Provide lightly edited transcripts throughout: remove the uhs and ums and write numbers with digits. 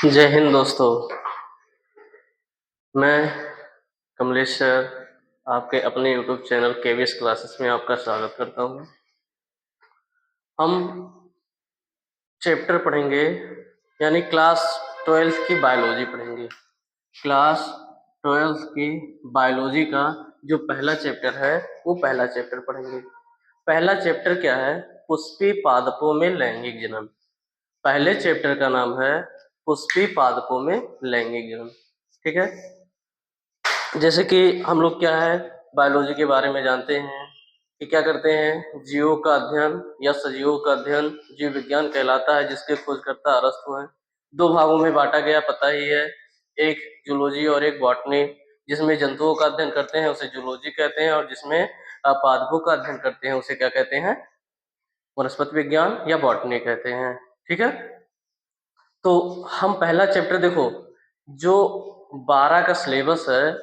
जय हिंद दोस्तों। मैं कमलेश सर आपके अपने यूट्यूब चैनल केवीएस क्लासेस में आपका स्वागत करता हूँ। हम चैप्टर पढ़ेंगे यानी क्लास 12th की बायोलॉजी पढ़ेंगे। क्लास 12th की बायोलॉजी का जो पहला चैप्टर है वो पहला चैप्टर पढ़ेंगे। पहला चैप्टर क्या है? पुष्पी पादपों में लैंगिक जनन। पहले चैप्टर का नाम है पुष्पी पादपों में लैंगिक जनन। ठीक है, जैसे कि हम लोग क्या है बायोलॉजी के बारे में जानते हैं कि क्या करते हैं, जीवों का अध्ययन या सजीवों का अध्ययन जीव विज्ञान कहलाता है, जिसके खोजकर्ता अरस्तु हैं। दो भागों में बांटा गया, पता ही है, एक जूलॉजी और एक बॉटनी। जिसमें जंतुओं का अध्ययन करते हैं उसे जूलॉजी कहते हैं, और जिसमें पादपों का अध्ययन करते हैं उसे क्या कहते हैं? वनस्पति विज्ञान या बॉटनी कहते हैं। ठीक है, तो हम पहला चैप्टर देखो, जो 12 का सिलेबस है,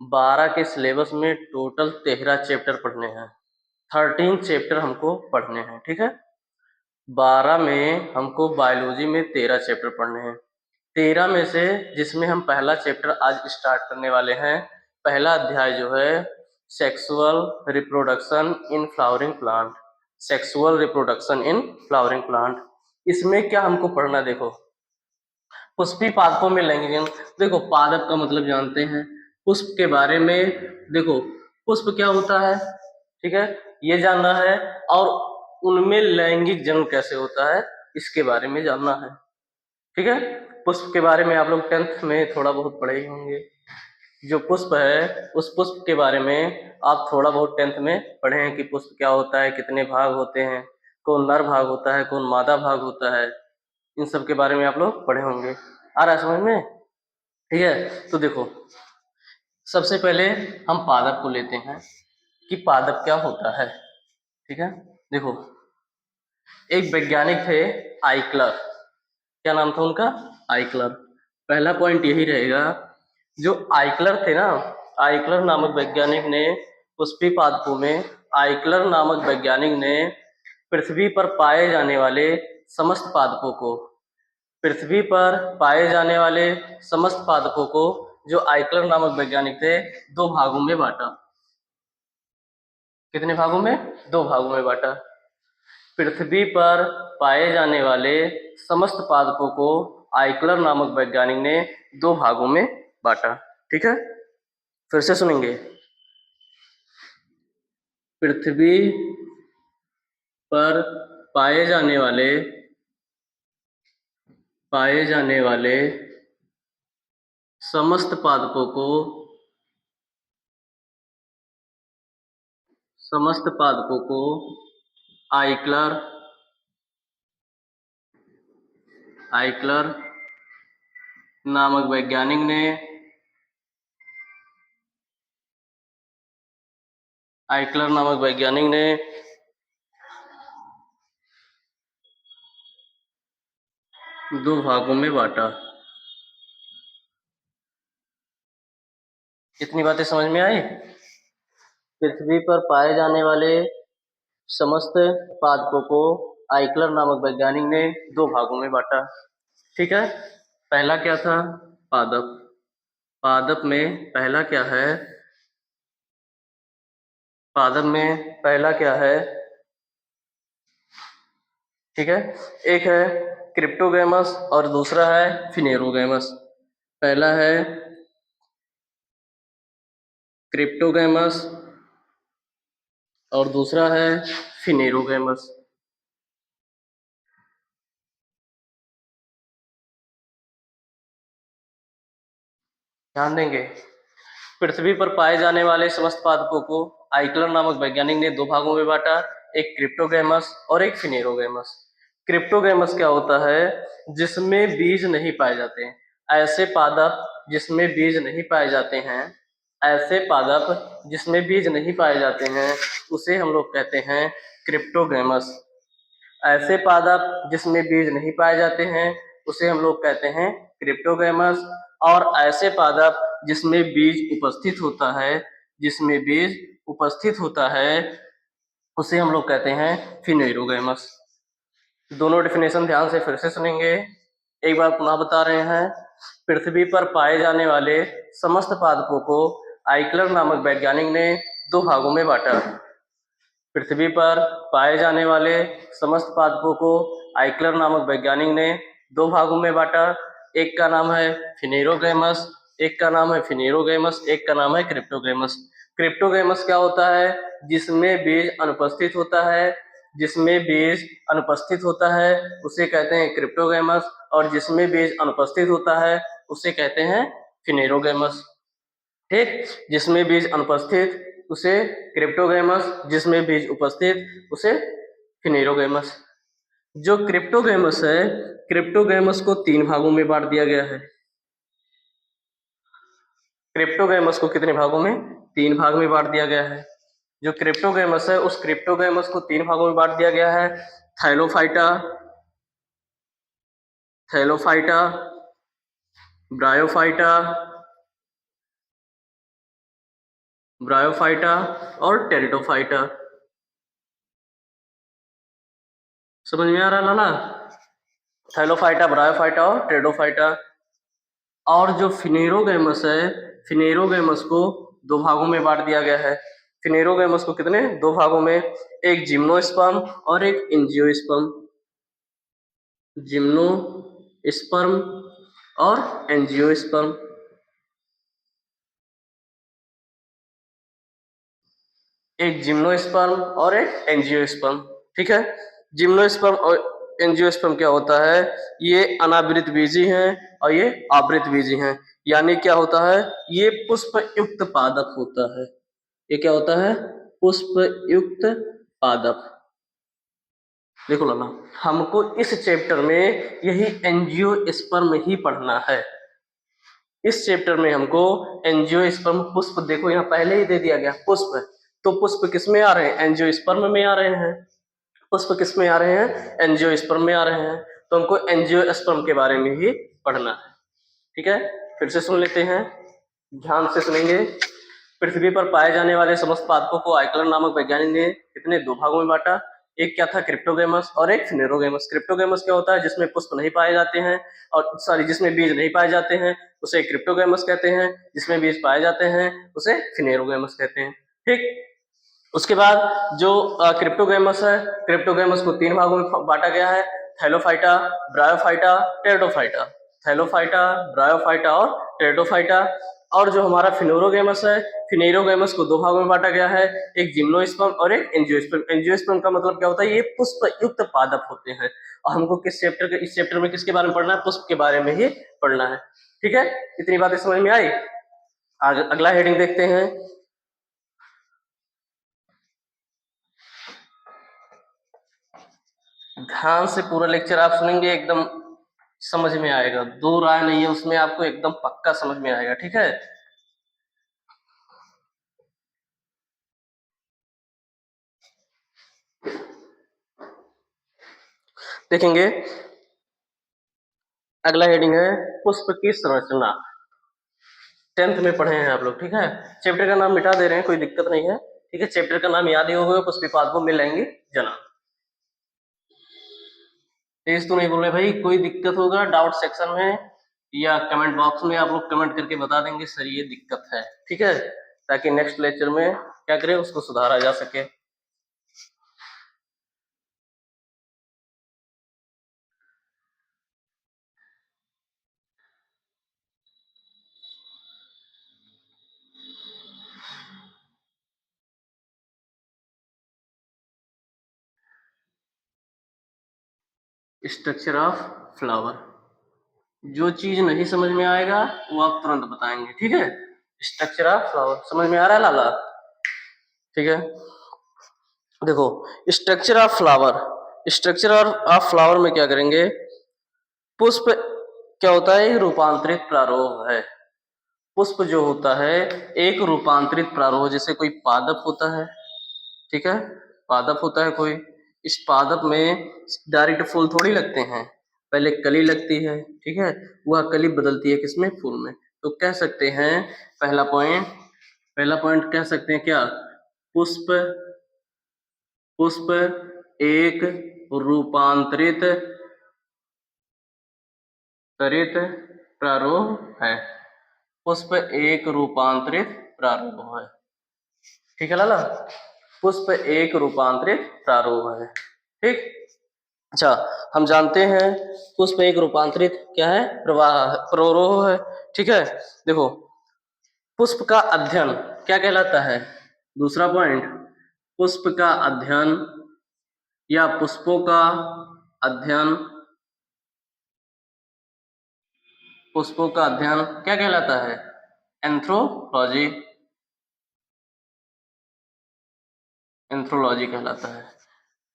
12 के सिलेबस में टोटल 13 चैप्टर पढ़ने हैं। 13 चैप्टर हमको पढ़ने हैं। ठीक है, 12 में हमको बायोलॉजी में 13 चैप्टर पढ़ने हैं। 13 में से जिसमें हम पहला चैप्टर आज स्टार्ट करने वाले हैं, पहला अध्याय जो है sexual reproduction in flowering plant. Sexual reproduction in flowering plant, इसमें क्या हमको पढ़ना? देखो, पुष्पी पादपों में लैंगिक जनन। देखो, पादप का मतलब जानते हैं, पुष्प के बारे में देखो, पुष्प क्या होता है, ठीक है, ये जानना है, और उनमें लैंगिक जनन कैसे होता है इसके बारे में जानना है। ठीक है, पुष्प के बारे में आप लोग 10th में थोड़ा बहुत पढ़े ही होंगे। जो पुष्प है उस पुष्प के बारे में आप थोड़ा बहुत 10th में पढ़े हैं कि पुष्प क्या होता है, कितने भाग होते हैं, कौन नर भाग होता है, कौन मादा भाग होता है, इन सब के बारे में आप लोग पढ़े होंगे। आ रहा है समझ में? ठीक है, तो देखो, सबसे पहले हम पादप को लेते हैं कि पादप क्या होता है। ठीक है, देखो, एक वैज्ञानिक थे आइक्लर। क्या नाम था उनका? आइक्लर। पहला पॉइंट यही रहेगा, जो आइक्लर थे ना, आइक्लर नामक वैज्ञानिक ने पुष्पी पादपों में, आइक्लर नामक वैज्ञानिक ने पृथ्वी पर पाए जाने वाले समस्त पादपों को, पृथ्वी पर पाए जाने वाले समस्त पादपों को, जो आइक्लर नामक वैज्ञानिक थे, दो भागों में बांटा। कितने भागों में? दो भागों में बांटा। पृथ्वी पर पाए जाने वाले समस्त पादपों को आइक्लर नामक वैज्ञानिक ने दो भागों में बांटा। ठीक है, फिर से सुनेंगे। पृथ्वी पर पाए जाने वाले समस्त पादपों को, समस्त पादपों को आइक्लर आइक्लर नामक वैज्ञानिक ने, आइक्लर नामक वैज्ञानिक ने दो भागों में बांटा। कितनी बातें समझ में आई? पृथ्वी पर पाए जाने वाले समस्त पादपों को आइक्लर नामक वैज्ञानिक ने दो भागों में बांटा। ठीक है, पहला क्या था? पादप। पादप में पहला क्या है? पादप में पहला क्या है? ठीक है, एक है क्रिप्टोगैमस और दूसरा है फिनेरोगैमस। पहला है क्रिप्टोगैमस और दूसरा है फिनेरोगैमस। ध्यान देंगे, पृथ्वी पर पाए जाने वाले समस्त पादपों को आइक्लर नामक वैज्ञानिक ने दो भागों में बांटा, एक क्रिप्टोगैमस और एक फिनेरोगैमस। क्रिप्टोगैमस क्या होता है? जिसमें बीज नहीं पाए जाते हैं। ऐसे पादप जिसमें बीज नहीं पाए जाते हैं, ऐसे पादप जिसमें बीज नहीं पाए जाते हैं, उसे हम लोग कहते हैं क्रिप्टोगैमस। ऐसे पादप जिसमें बीज नहीं पाए जाते हैं उसे हम लोग कहते हैं क्रिप्टोगैमस। और ऐसे पादप जिसमें बीज उपस्थित होता है, जिसमें बीज उपस्थित होता है, उसे हम लोग कहते हैं फिनेरोगैमस। दोनों डेफिनेशन ध्यान से फिर से सुनेंगे। एक बार पुनः बता रहे हैं, पृथ्वी पर पाए जाने वाले समस्त पादपों को आइकलर नामक वैज्ञानिक ने दो भागों में बांटा। पृथ्वी पर पाए जाने वाले समस्त पादपों को आइकलर नामक वैज्ञानिक ने दो भागों में बांटा। एक का नाम है फिनेरोगैमस, एक का नाम है फिनेरोगैमस, एक का नाम है क्रिप्टोगैमस। क्रिप्टोगैमस क्या होता है? जिसमें बीज अनुपस्थित होता है, जिसमें बीज अनुपस्थित होता है उसे कहते हैं क्रिप्टोगैमस, और जिसमें बीज अनुपस्थित होता है उसे कहते हैं फिनेरोगैमस। ठीक, जिसमें बीज अनुपस्थित उसे क्रिप्टोगैमस, जिसमें बीज उपस्थित उसे फिनेरोगैमस। जो क्रिप्टोगैमस है, क्रिप्टोगैमस को तीन भागों में बांट दिया गया है। क्रिप्टोगैमस को कितने भागों में? तीन भाग में बांट दिया गया है। जो क्रिप्टोगैमस है उस क्रिप्टोगैमस को तीन भागों में बांट दिया गया है। थाइलोफाइटा, थैलोफाइटा, ब्रायोफाइटा, ब्रायोफाइटा और टेरिडोफाइटा। समझ में आ रहा लाला? थैलोफाइटा, ब्रायोफाइटा और टेरिडोफाइटा। और जो फिनेरोगैमस है, फिनेरोगैमस को दो भागों में बांट दिया गया है। फिनेरोगैमस को कितने? दो भागों में, एक जिम्नोस्पर्म और एक एंजियोस्पर्म। जिम्नोस्पर्म और एंजियोस्पर्म। एक जिम्नोस्पर्म और एक एंजियोस्पर्म। ठीक है, जिम्नोस्पर्म और एंजियोस्पर्म क्या होता है? ये अनावृत बीजी हैं और ये आवृत बीजी हैं। यानी क्या होता है? ये पुष्प युक्त पादप होता है। ये क्या होता है? पुष्प युक्त पादप। देखो लाला, हमको इस चैप्टर में यही एंजियोस्पर्म ही पढ़ना है। इस चैप्टर में हमको एंजियोस्पर्म पुष्प, देखो यहाँ पहले ही दे दिया गया पुष्प, तो पुष्प किस में आ रहे हैं? एंजियोस्पर्म में आ रहे हैं। पुष्प किस में आ रहे हैं? एंजियोस्पर्म में आ रहे हैं। तो हमको एंजियोस्पर्म के बारे में ही पढ़ना है। ठीक है, फिर से सुन लेते हैं, ध्यान से सुनेंगे। पृथ्वी पर पाए जाने वाले समस्त पादपों को आइकलर नामक वैज्ञानिक ने कितने? दो भागों में बांटा। एक क्या था? क्रिप्टोगैमस और एक फिनेरोगैमस। क्रिप्टोगैमस क्या होता है? जिसमें पुष्प नहीं पाए जाते हैं, और सॉरी, जिसमें बीज नहीं पाए जाते हैं उसे क्रिप्टोगैमस कहते हैं, जिसमें बीज पाए जाते हैं उसे फिनेरोगैमस कहते हैं। ठीक, उसके बाद जो क्रिप्टोगैमस है, क्रिप्टोगैमस को तीन भागों में बांटा गया है। Thallophyta, bryophyta, pteridophyta. Thallophyta, bryophyta और टेरिडोफाइटा। और जो हमारा फिनेरोगैमस है, फिनेरोगैमस को दो भागों में बांटा गया है, एक जिम्नोस्पर्म और एक एंजियोस्पर्म। एंजियोस्पर्म का मतलब क्या होता है? ये पुष्प युक्त पादप होते हैं। और हमको किस चैप्टर के, इस चैप्टर में किसके बारे में पढ़ना है? पुष्प के बारे में ही पढ़ना है। ठीक है, इतनी बातें समझ में आई? अगला हेडिंग देखते हैं। ध्यान से पूरा लेक्चर आप सुनेंगे, एकदम समझ में आएगा, दो राय नहीं है उसमें, आपको एकदम पक्का समझ में आएगा। ठीक है, देखेंगे। अगला हेडिंग है पुष्प की संरचना। 10th में पढ़े हैं आप लोग। ठीक है, चैप्टर का नाम मिटा दे रहे हैं, कोई दिक्कत नहीं है। ठीक है, चैप्टर का नाम याद ही होगा, पुष्पी पादपों में लैंगिक जना। तेज तो नहीं बोल रहे भाई, कोई दिक्कत होगा डाउट सेक्शन में या कमेंट बॉक्स में आप लोग कमेंट करके बता देंगे सर ये दिक्कत है। ठीक है, ताकि नेक्स्ट लेक्चर में क्या करें, उसको सुधारा जा सके। Structure of flower. जो चीज नहीं समझ में आएगा वो आप तुरंत बताएंगे। ठीक है, स्ट्रक्चर ऑफ फ्लावर समझ में आ रहा है लाला? ठीक है, देखो structure of flower, structure of flower में क्या करेंगे? पुष्प क्या होता है? एक रूपांतरित प्रारूप है। पुष्प जो होता है एक रूपांतरित प्रारूप, जैसे कोई पादप होता है। ठीक है, पादप होता है कोई, इस पादप में डायरेक्ट फूल थोड़ी लगते हैं, पहले कली लगती है। ठीक है, वह कली बदलती है किसमें? फूल में। तो कह सकते हैं पहला पॉइंट, पहला पॉइंट कह सकते हैं क्या? पुष्प, पुष्प एक रूपांतरित प्रारूप है। पुष्प एक रूपांतरित प्रारूप है। ठीक है लाला, पुष्प एक रूपांतरित प्रारूप है। ठीक, अच्छा हम जानते हैं पुष्प एक रूपांतरित क्या है, प्रवाह प्रारूप है। ठीक है, देखो पुष्प का अध्ययन क्या कहलाता है, दूसरा पॉइंट, पुष्प का अध्ययन या पुष्पों का अध्ययन, पुष्पों का अध्ययन क्या कहलाता है, एंथ्रोलॉजी, एंथ्रोलॉजी कहलाता है।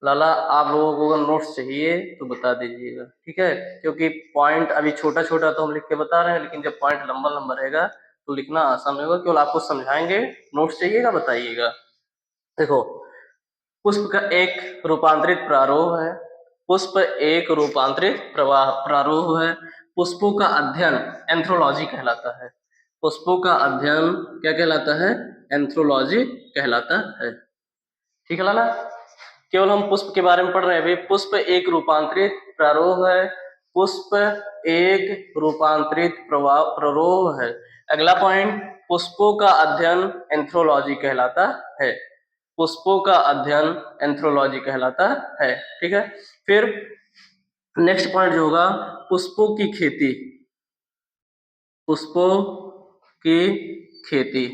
लाला आप लोगों को अगर नोट्स चाहिए तो बता दीजिएगा, ठीक है, क्योंकि पॉइंट अभी छोटा छोटा तो हम लिख के बता रहे हैं, लेकिन जब पॉइंट लंबा लंबा रहेगा तो लिखना आसान होगा। केवल आपको समझाएंगे, नोट्स चाहिएगा बताइएगा। देखो पुष्प का एक रूपांतरित प्रारूप है, पुष्प एक रूपांतरित प्रवाह प्रारूप है। पुष्पों का अध्ययन एंथ्रोलॉजी कहलाता है। पुष्पों का अध्ययन क्या कहलाता है, एंथ्रोलॉजी कहलाता है। ठीक है लाला, केवल हम पुष्प के बारे में पढ़ रहे हैं। अभी पुष्प एक रूपांतरित प्रारूप है, पुष्प एक रूपांतरित प्रारूप है। अगला पॉइंट, पुष्पों का अध्ययन एंथ्रोलॉजी कहलाता है। पुष्पों का अध्ययन एंथ्रोलॉजी कहलाता है। ठीक है, फिर नेक्स्ट पॉइंट जो होगा, पुष्पों की खेती, पुष्पों की खेती,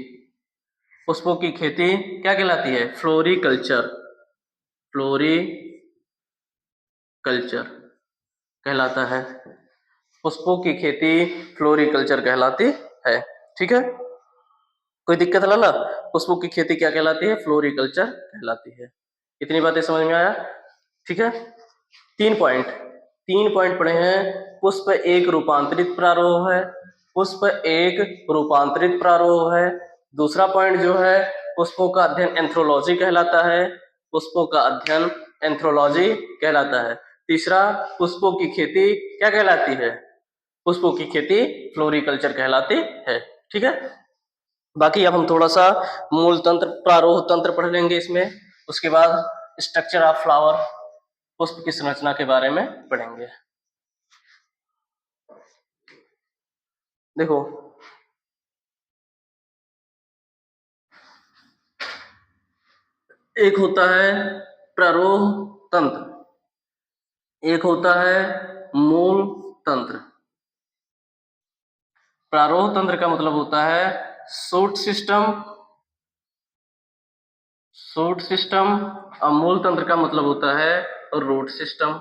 पुष्पों की खेती क्या कहलाती है, फ्लोरिकल्चर, फ्लोरिकल्चर कहलाता है। पुष्पों की खेती फ्लोरिकल्चर कहलाती है। ठीक है, कोई दिक्कत है लाला, पुष्पों की खेती क्या कहलाती है, फ्लोरिकल्चर कहलाती है। इतनी बातें समझ में आया। ठीक है, तीन पॉइंट पढ़े हैं। पुष्प एक रूपांतरित प्रारूप है, पुष्प एक रूपांतरित प्रारूप है। दूसरा पॉइंट जो है, पुष्पों का अध्ययन एंथ्रोलॉजी कहलाता है, पुष्पों का अध्ययन एंथ्रोलॉजी कहलाता है। तीसरा, पुष्पों की खेती क्या कहलाती है, पुष्पों की खेती फ्लोरिकल्चर कहलाती है। ठीक है, बाकी अब हम थोड़ा सा मूल तंत्र प्रारूप तंत्र पढ़ लेंगे इसमें, उसके बाद स्ट्रक्चर ऑफ फ्लावर, पुष्प की संरचना के बारे में पढ़ेंगे। देखो एक होता है प्रारूप तंत्र, एक होता है मूल तंत्र। प्रारूप तंत्र का मतलब होता है शूट सिस्टम, शूट सिस्टम, और मूल तंत्र का मतलब होता है रूट सिस्टम।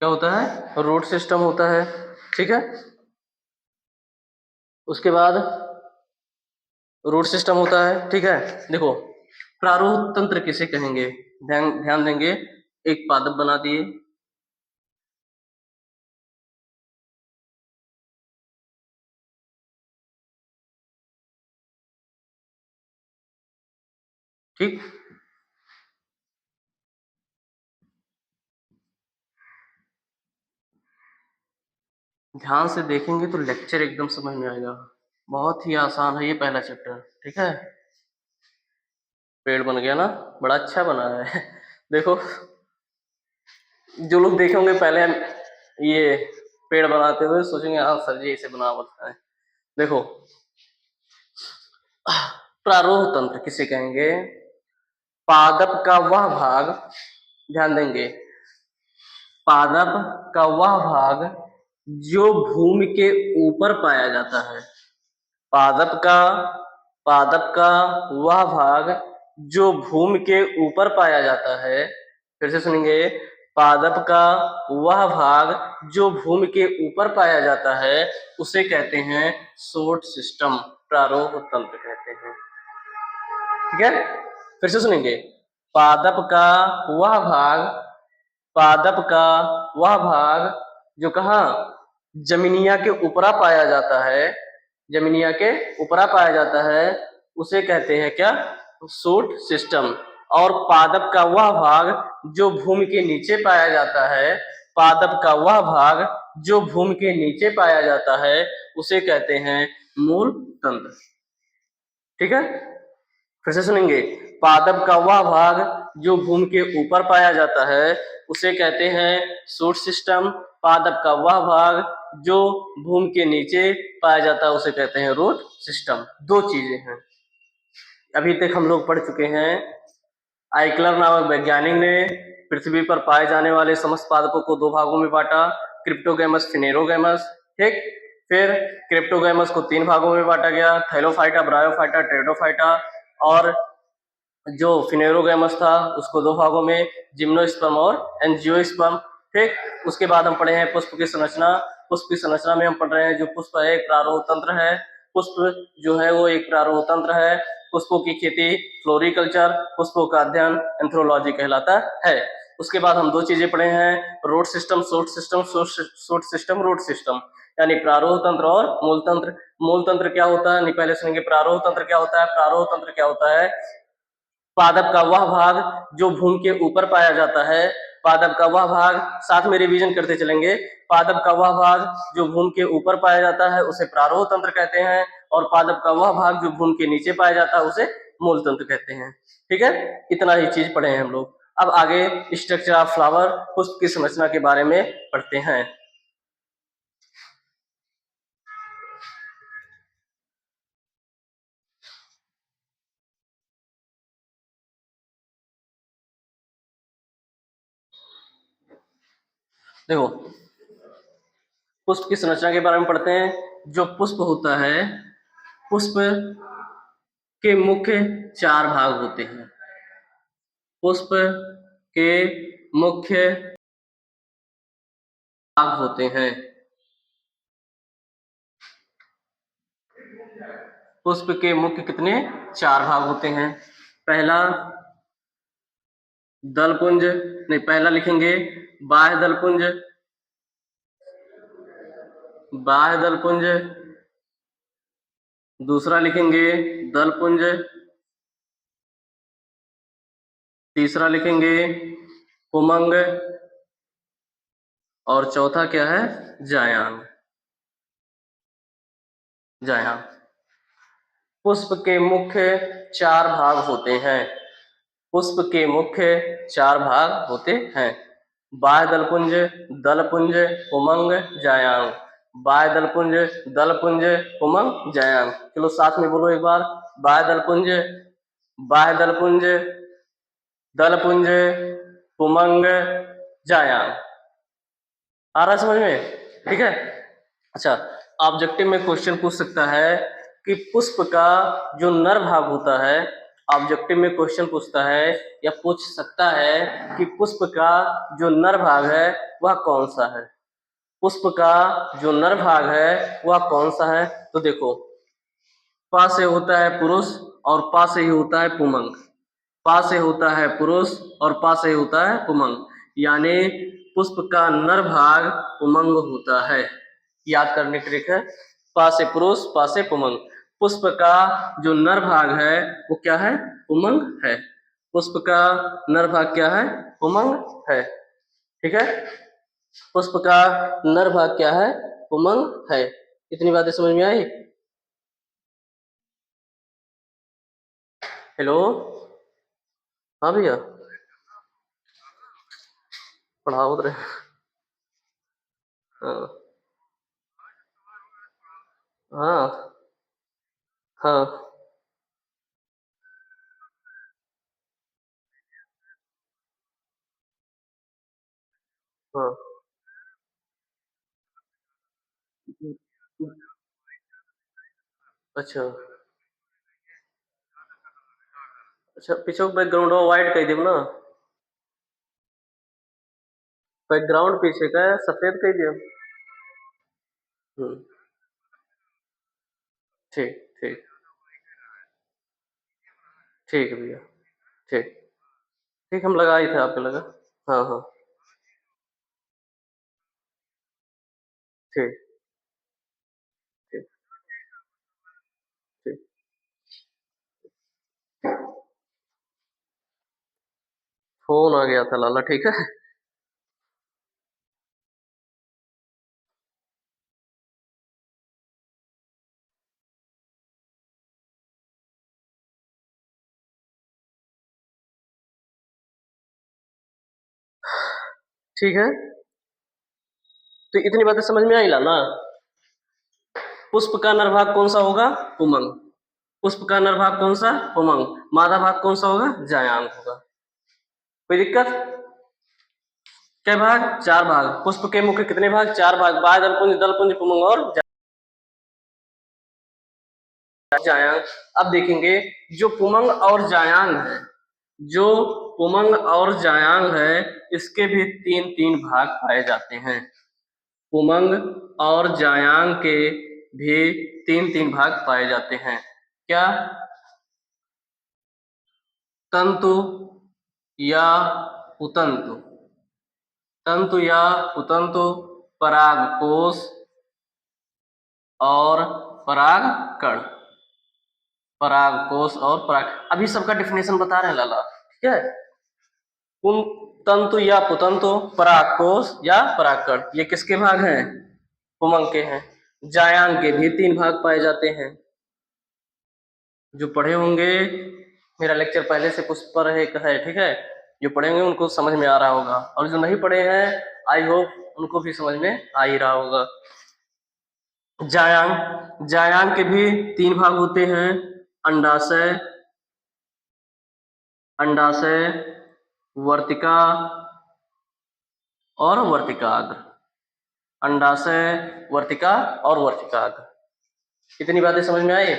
क्या होता है, रूट सिस्टम होता है। ठीक है, उसके बाद रूट सिस्टम होता है। ठीक है, देखो प्रारूप तंत्र किसे कहेंगे, ध्यान ध्यान देंगे। एक पादप बना दिए, ठीक, ध्यान से देखेंगे तो लेक्चर एकदम समझ में आएगा। बहुत ही आसान है ये पहला चैप्टर। ठीक है, पेड़ बन गया ना, बड़ा अच्छा बना है। देखो जो लोग देखे होंगे पहले ये पेड़ बनाते हुए सोचेंगे हाँ सर जी इसे बना होता है। देखो प्रारूप तंत्र किसे कहेंगे, पादप का वह भाग, ध्यान देंगे, पादप का वह भाग जो भूमि के ऊपर पाया जाता है, पादप का, पादप का वह भाग जो भूमि के ऊपर पाया जाता है। फिर से सुनेंगे, पादप का वह भाग जो भूमि के ऊपर पाया जाता है उसे कहते हैं शूट सिस्टम, प्रारूप तंत्र कहते हैं। ठीक है, फिर से सुनेंगे, पादप का वह भाग, पादप का वह भाग जो कहा जमीनिया के ऊपरा पाया जाता है, जमीनिया के ऊपरा पाया जाता है उसे कहते हैं क्या, शूट सिस्टम। और पादप का वह भाग जो भूमि के नीचे पाया जाता है, पादप का वह भाग जो भूमि के नीचे पाया जाता है उसे कहते हैं मूल तंत्र। ठीक है, फिर से सुनेंगे, पादप का वह भाग जो भूमि के ऊपर पाया जाता है उसे कहते हैं शूट सिस्टम। पादप का वह भाग जो भूमि के नीचे पाया जाता है उसे कहते हैं रूट सिस्टम। दो चीजें हैं। अभी तक हम लोग पढ़ चुके हैं, आइकलर नामक वैज्ञानिक ने पृथ्वी पर पाए जाने वाले समस्त पादपों को दो भागों में बांटा, क्रिप्टोगैमस, फिनेरोगैमस। ठीक, फिर क्रिप्टोगैमस को तीन भागों में बांटा गया, थैलोफाइटा, ब्रायोफाइटा, टेरिडोफाइटा। और जो फिनेरोगैमस था उसको दो भागों में, जिम्नोस्पर्म और एंजियोस्पर्म। ठीक, उसके बाद हम पढ़े हैं पुष्प की संरचना। पुष्प की संरचना में हम पढ़ रहे हैं जो पुष्प है एक प्रारोह तंत्र है। पुष्प जो है वो एक प्रारोह तंत्र है। पुष्पों की खेती फ्लोरिकल्चर, पुष्पों का अध्ययन एंथ्रोलॉजी कहलाता है। उसके बाद हम दो चीजें पढ़े हैं, root system, shoot system, shoot system, root system, यानी प्रारोह तंत्र और मूल तंत्र। मूल तंत्र क्या होता है, नहीं पहले सुनेंगे। प्रारोह तंत्र क्या होता है? प्रारोह तंत्र क्या होता है? पादप का वह भाग जो भूमि के ऊपर पाया जाता है, पादप का वह भाग, साथ में रिवीजन करते चलेंगे। पादप का वह भाग जो भूमि के ऊपर पाया जाता है उसे प्रारोह तंत्र कहते हैं, और पादप का वह भाग जो भूमि के नीचे पाया जाता है उसे मूल तंत्र कहते हैं। ठीक है, इतना ही चीज पढ़े हैं हम लोग। अब आगे स्ट्रक्चर ऑफ फ्लावर, पुष्प की संरचना के बारे में पढ़ते हैं। देखो, पुष्प की संरचना के बारे में पढ़ते हैं। जो पुष्प होता है, पुष्प के मुख्य चार भाग होते हैं। पुष्प के मुख्य भाग होते हैं। पुष्प के मुख्य कितने? चार भाग होते हैं। पहला दलपुंज, नहीं पहला लिखेंगे बाह्य दलपुंज, बाह्य दलपुंज। दूसरा लिखेंगे दलपुंज। तीसरा लिखेंगे पुमंग। और चौथा क्या है? जायांग। जायांग। पुष्प के मुख्य चार भाग होते हैं। पुष्प के मुख्य चार भाग होते हैं। बाह्य दलपुंज, दलपुंज, पुमंग, जायांग। बाह्य दलपुंज, दलपुंज, पुमंग, जायांग। चलो साथ में बोलो एक बार। बाह्य दलपुंज, बाह्य दलपुंज, दलपुंज, पुमंग, जायांग। आ रहा है समझ में? ठीक है। अच्छा, ऑब्जेक्टिव में क्वेश्चन पूछ सकता है कि पुष्प का जो नर भाग होता है, ऑब्जेक्टिव में क्वेश्चन पूछता है या पूछ सकता है कि पुष्प का जो नर भाग है वह कौन सा है। पुष्प का जो नर भाग है वह कौन सा है? तो देखो, पा से होता है पुरुष और पा से ही होता है पुमंग। पा से होता है पुरुष और पा से होता है पुमंग, यानी पुष्प का नर भाग पुमंग होता है। याद करने के लिए है, पा से पुरुष, पा से पुमंग। पुष्प का जो नर भाग है वो क्या है? पुमंग है। पुष्प का नर भाग क्या है? पुमंग है। ठीक है, पुष्प का नर भाग क्या है? पुमंग है। इतनी बातें समझ में आई? हेलो, हाँ भैया, पढ़ाओ उधर। हाँ हाँ हाँ हाँ। अच्छा अच्छा, पीछे बैकग्राउंड व्हाइट कह दियो ना। बैकग्राउंड पीछे का है, सफेद कह दियो। हम्म, ठीक ठीक। ठीक है भैया। ठीक ठीक, हम लगा ही थे आपके लगा। हाँ हाँ। ठीक ठीक ठीक। फोन आ गया था लाला, ठीक है। ठीक है, तो इतनी बातें समझ में आई ला ना। पुष्प का नरभाग कौन सा होगा? पुमंग। पुष्प का नरभाग कौन सा? पुमंग। मादा भाग कौन सा होगा? जायांग होगा। कोई दिक्कत? क्या भाग? 4 भाग। पुष्प के मुख्य कितने भाग? 4 भाग। बाह्य दलपुंज, दलपुंज, पुमंग और जायांग। अब देखेंगे जो पुमंग और जायांग है, जो पुमंग और जायांग है, इसके भी 3-3 भाग पाए जाते हैं। पुमंग और जायांग के भी 3-3 भाग पाए जाते हैं। क्या? तंतु या उतंतु। तंतु या उतंतु, परागकोश और परागकण। परागकोश और पराग, अभी सबका डिफिनेशन बता रहे हैं लाला, ठीक है। उन तंतु या पुतंतु, परागकोश या परागकण, ये किसके भाग हैं? पुमंग के हैं। जायांग के भी 3 भाग पाए जाते हैं। जो पढ़े होंगे, मेरा लेक्चर पहले से पुष्प पर है, ठीक है, जो पढ़े होंगे उनको समझ में आ रहा होगा, और जो नहीं पढ़े हैं आई होप उनको भी समझ में आ ही रहा होगा। जायांग, जायांग के भी 3 भाग होते हैं। अंडाशय, अंडाशय, वर्तिका और वर्तिकाग्र। अंडाशय, वर्तिका और वर्तिकाग्र। कितनी बातें समझ में आई?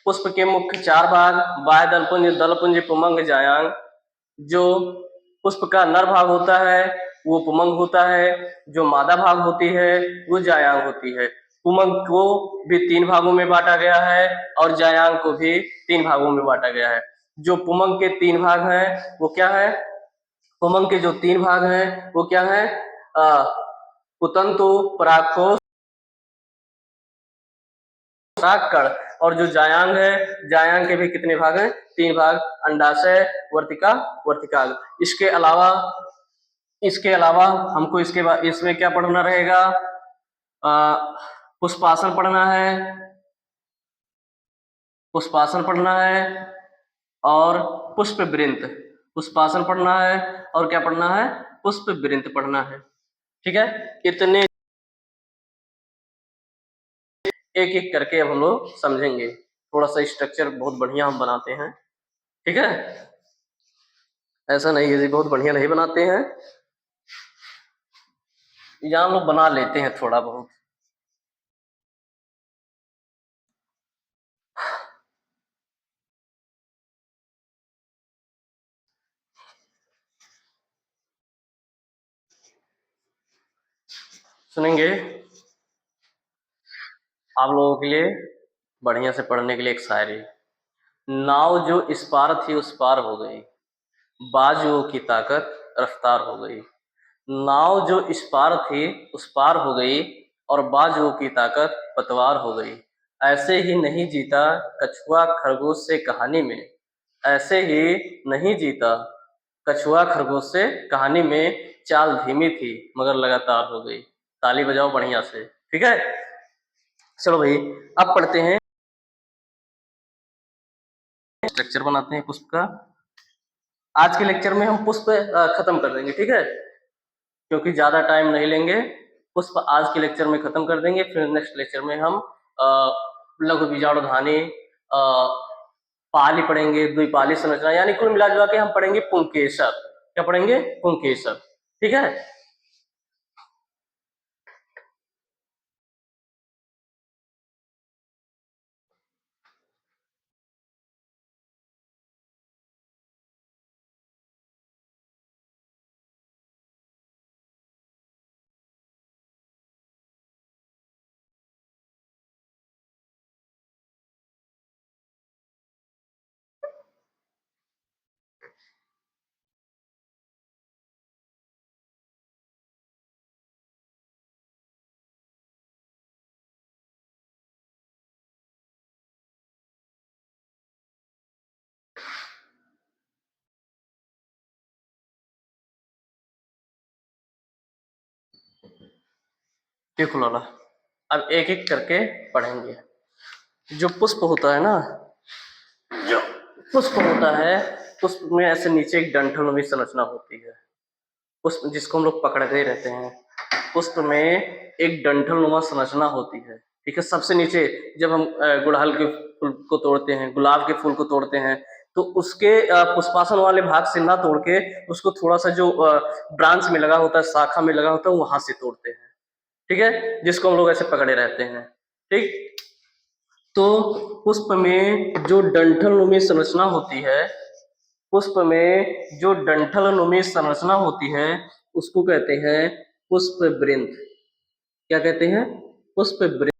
पुष्प के मुख्य 4 भाग, बाह्य दलपुंज, दलपुंज, पुमंग, जायांग। जो पुष्प का नर भाग होता है वो पुमंग होता है, जो मादा भाग होती है वो जायांग होती है। पुमंग को भी 3 भागों में बांटा गया है और जायांग को भी 3 भागों में बांटा गया है। जो पुमंग के 3 भाग हैं वो क्या है? पुमंग के जो 3 भाग हैं वो क्या है? पुतंतु, परागकोश, परागकण। और जो जायांग है, जायांग के भी कितने भाग हैं? 3 भाग। अंडाशय, वर्तिका, वर्तिकाग्र। इसके अलावा हमको इसके बाद इसमें क्या पढ़ना रहेगा? पुष्पासन पढ़ना है, पुष्पासन पढ़ना है और पुष्प वृंत। पुष्पासन पढ़ना है और क्या पढ़ना है? पुष्प वृंत पढ़ना है। ठीक है, इतने एक एक करके अब हम लोग समझेंगे। थोड़ा सा स्ट्रक्चर बहुत बढ़िया हम बनाते हैं, ठीक है, ऐसा नहीं है जी बहुत बढ़िया नहीं बनाते हैं, या हम लोग बना लेते हैं थोड़ा बहुत। सुनेंगे आप लोगों के लिए बढ़िया से पढ़ने के लिए एक शायरी। नाव जो इस पार थी उस पार हो गई, बाजुओं की ताकत रफ्तार हो गई। नाव जो इस पार थी उस पार हो गई और बाजुओं की ताकत पतवार हो गई। ऐसे ही नहीं जीता कछुआ खरगोश से कहानी में, ऐसे ही नहीं जीता कछुआ खरगोश से कहानी में। चाल धीमी थी मगर लगातार हो गई। ताली बजाओ बढ़िया से, ठीक है। चलो भाई अब पढ़ते हैं, स्ट्रक्चर बनाते हैं पुष्प का। आज के लेक्चर में हम पुष्प खत्म कर देंगे, ठीक है, क्योंकि ज्यादा टाइम नहीं लेंगे। पुष्प आज के लेक्चर में खत्म कर देंगे, फिर नेक्स्ट लेक्चर में हम लघु बीजाणु ध्वनि, पाली पढ़ेंगे, द्विपाली संरचना, यानी कुल मिला जुला के हम पढ़ेंगे पुंकेसर। क्या पढ़ेंगे? पुंकेसर, ठीक है। देखो लाला, अब एक एक करके पढ़ेंगे। जो पुष्प होता है ना, जो पुष्प होता है, पुष्प में ऐसे नीचे एक डंठल में संरचना होती है। पुष्प जिसको हम लोग पकड़ते रहते हैं, पुष्प में एक डंठल-नुमा संरचना होती है, ठीक है? सबसे नीचे जब हम गुड़हल के फूल को तोड़ते हैं, गुलाब के फूल को तोड़ते हैं, तो उसके पुष्पासन वाले भाग से ना तोड़ के उसको थोड़ा-सा जो ब्रांच में लगा होता है, शाखा में लगा होता है, वहाँ से तोड़ते हैं, ठीक है? जिसको हम लोग ऐसे पकड़े रहते हैं, ठीक? तो पुष्प में जो डंठल-नुमी संरचना होती है, पुष्प में जो डंठल-नुमी संरचना होती है, उसको कहते हैं पुष्पवृंत। क्या कहते हैं? पुष्पवृंत।